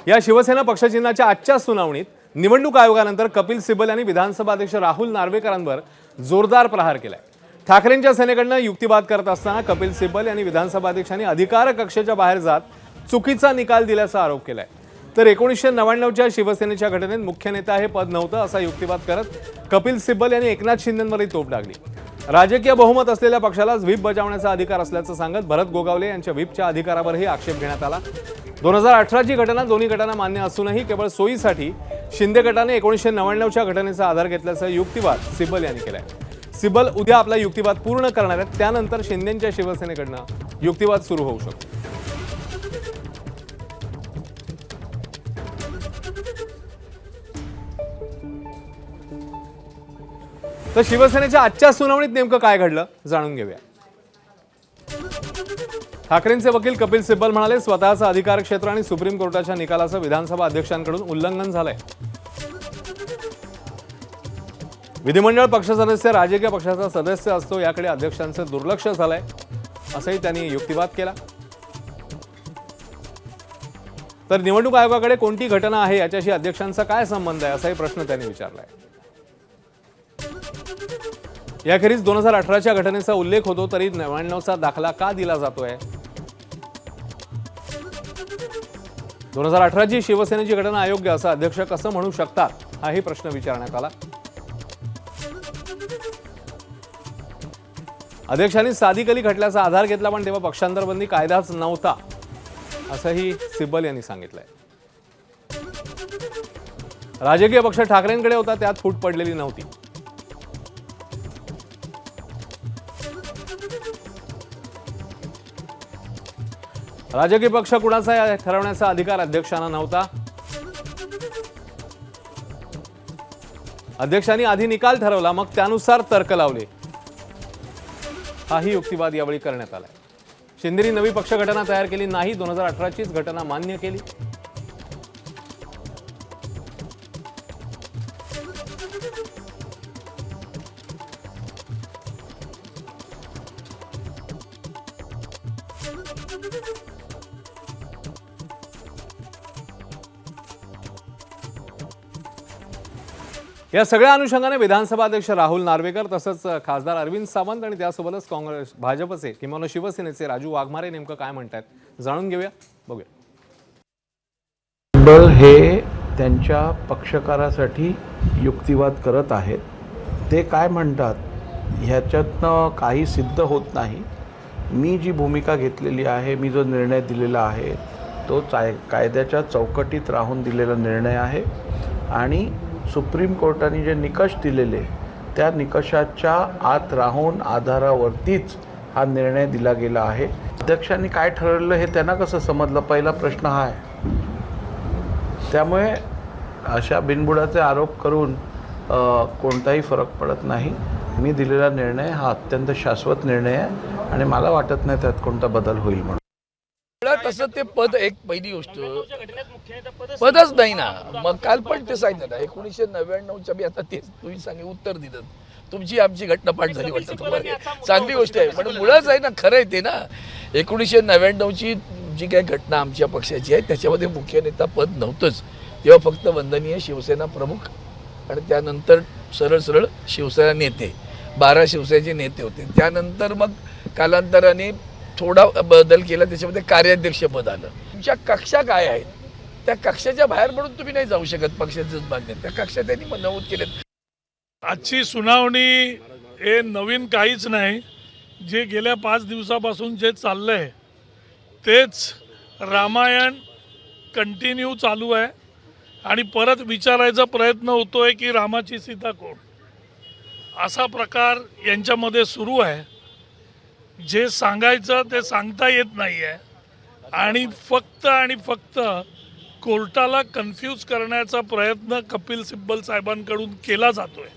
या शिवसेना पक्षचिन्हाच्या आजच्या सुनावणीत निवडणूक आयोगानंतर कपिल सिब्बल यांनी विधानसभा अध्यक्ष राहुल नार्वेकरांवर जोरदार प्रहार केलाय। ठाकरेंच्या सेनेकडनं युक्तिवाद करत असताना कपिल सिब्बल यांनी विधानसभा अध्यक्षांनी अधिकार कक्षेच्या बाहेर जात चुकीचा निकाल दिल्याचा आरोप केलाय। तर 1999च्या शिवसेनेच्या घटनेत मुख्य नेता हे पद नव्हतं असा युक्तिवाद करत कपिल सिब्बल यांनी एकनाथ शिंदेंवरही तोफ डागली। राजकीय बहुमत असलेल्या पक्षालाच व्हीप बजावण्याचा अधिकार असल्याचं सांगत भरत गोगावले यांच्या व्हीपच्या अधिकारावरही आक्षेप घेण्यात आला। 2018ची घटना दोन्ही गटांना मान्य असूनही केवळ सोयीसाठी शिंदे गटाने 1999च्या घटनेचा आधार घेतल्याचा युक्तिवाद सिब्बल यांनी केलाय। सिब्बल उद्या आपला युक्तिवाद पूर्ण करणार आहेत, त्यानंतर शिंदेंच्या शिवसेनेकडनं युक्तिवाद सुरू होऊ शकतो। तर शिवसेनेच्या आजच्या सुनावणीत नेमकं काय घडलं जाणून घेऊया। ठाकरेंचे वकील कपिल सिब्बल म्हणाले, स्वतःचं अधिकार क्षेत्र आणि सुप्रीम कोर्टाच्या निकालाचं विधानसभा अध्यक्षांकडून उल्लंघन झालंय। विधिमंडळ पक्ष सदस्य राजकीय पक्षाचा सदस्य असतो याकडे अध्यक्षांचं दुर्लक्ष झालंय असंही त्यांनी युक्तिवाद केला। तर निवडणूक आयोगाकडे कोणती घटना आहे याच्याशी अध्यक्षांचा काय संबंध आहे असाही प्रश्न त्यांनी विचारलाय। याखेरीज 2018च्या घटनेचा उल्लेख होतो तरी 99चा दाखला का दिला जातोय? 2018ची शिवसेनेची घटना अयोग्य असं अध्यक्ष कसं म्हणू शकतात हाही प्रश्न विचारण्यात आला। अध्यक्षांनी सादिक अली खटल्याचा आधार घेतला, पण तेव्हा पक्षांतरबंदी कायदाच नव्हता असंही सिब्बल यांनी सांगितलंय। राजकीय पक्ष ठाकरेंकडे होता, त्यात फूट पडलेली नव्हती। राजकीय पक्ष कुणाचा ठरवण्याचा अधिकार अध्यक्षांना नव्हता। अध्यक्षांनी आधी निकाल ठरवला, मग त्यानुसार तर्क लावले हाही युक्तिवाद यावेळी करण्यात आलाय। शिंदेंनी नवी पक्ष घटना तयार केली नाही, 2018चीच घटना मान्य केली। या सगळ्या अनुषंगाने विधानसभा अध्यक्ष राहुल नार्वेकर तसंच खासदार अरविंद सावंत आणि त्यासोबतच काँग्रेस भाजपचे किंवा शिवसेनेचे राजू वाघमारे नेमकं काय म्हणतात जाणून घेऊया, बघूया। सिब्बल हे त्यांच्या पक्षकारासाठी युक्तिवाद करत आहेत। ते काय म्हणतात ह्याच्यातनं काही सिद्ध होत नाही। मी जी भूमिका घेतलेली आहे, मी जो निर्णय दिलेला आहे तो कायद्याच्या चौकटीत राहून दिलेला निर्णय आहे आणि सुप्रीम कोर्टाने जे निकष दिलेले त्या निकषाच्या आत राहून आधारावरतीच हा निर्णय दिला गेला आहे। अध्यक्षांनी काय ठरवलं हे त्यांना कसं समजलं, पहिला प्रश्न हा आहे। त्यामुळे अशा बिनबुडाचे आरोप करून कोणताही फरक पडत नाही। मी दिलेला निर्णय हा अत्यंत शाश्वत निर्णय आहे आणि मला वाटत नाही त्यात कोणता बदल होईल म्हणून। तसं ते पद एक पहिली गोष्ट पदच नाही ना। मग काल पण ते सांगितलं ना 1999च्या मी आता तेच तुम्ही उत्तर दिलं, तुमची आमची घटनापाठ झाली वाटतं तुम्हाला, चांगली गोष्ट आहे। पण मुळाच आहे ना, खरं आहे ते ना। 1999ची जी काही घटना आमच्या पक्षाची आहे त्याच्यामध्ये मुख्य नेता पद नव्हतंच, तेव्हा फक्त वंदनीय शिवसेना प्रमुख आणि त्यानंतर सरळ सरळ शिवसेना नेते, 12 शिवसेनेचे नेते होते। त्यानंतर मग कालांतराने थोडा बदल केला, त्याच्यामध्ये कार्याध्यक्ष पद आलं। तुमच्या कक्षा काय आहेत त्या कक्षाच्या बाहेर म्हणून तुम्ही नाही जाऊ शकत, पक्षाचंच मान्य त्या कक्षा त्यांनी नमूद केलेत। आजची सुनावणी हे नवीन काहीच नाही, जे गेल्या 5 दिवसापासून जे चाललंय तेच रामायण कंटिन्यू चालू आहे आणि परत विचारायचा प्रयत्न होतोय की रामाची सीता कोण, असा प्रकार यांच्यामध्ये सुरू आहे। जे सांगायचं ते सांगता येत नाही आहे आणि फक्त कोर्टाला कन्फ्यूज करण्याचा प्रयत्न कपिल सिब्बल साहेबांकडून केला जातोय।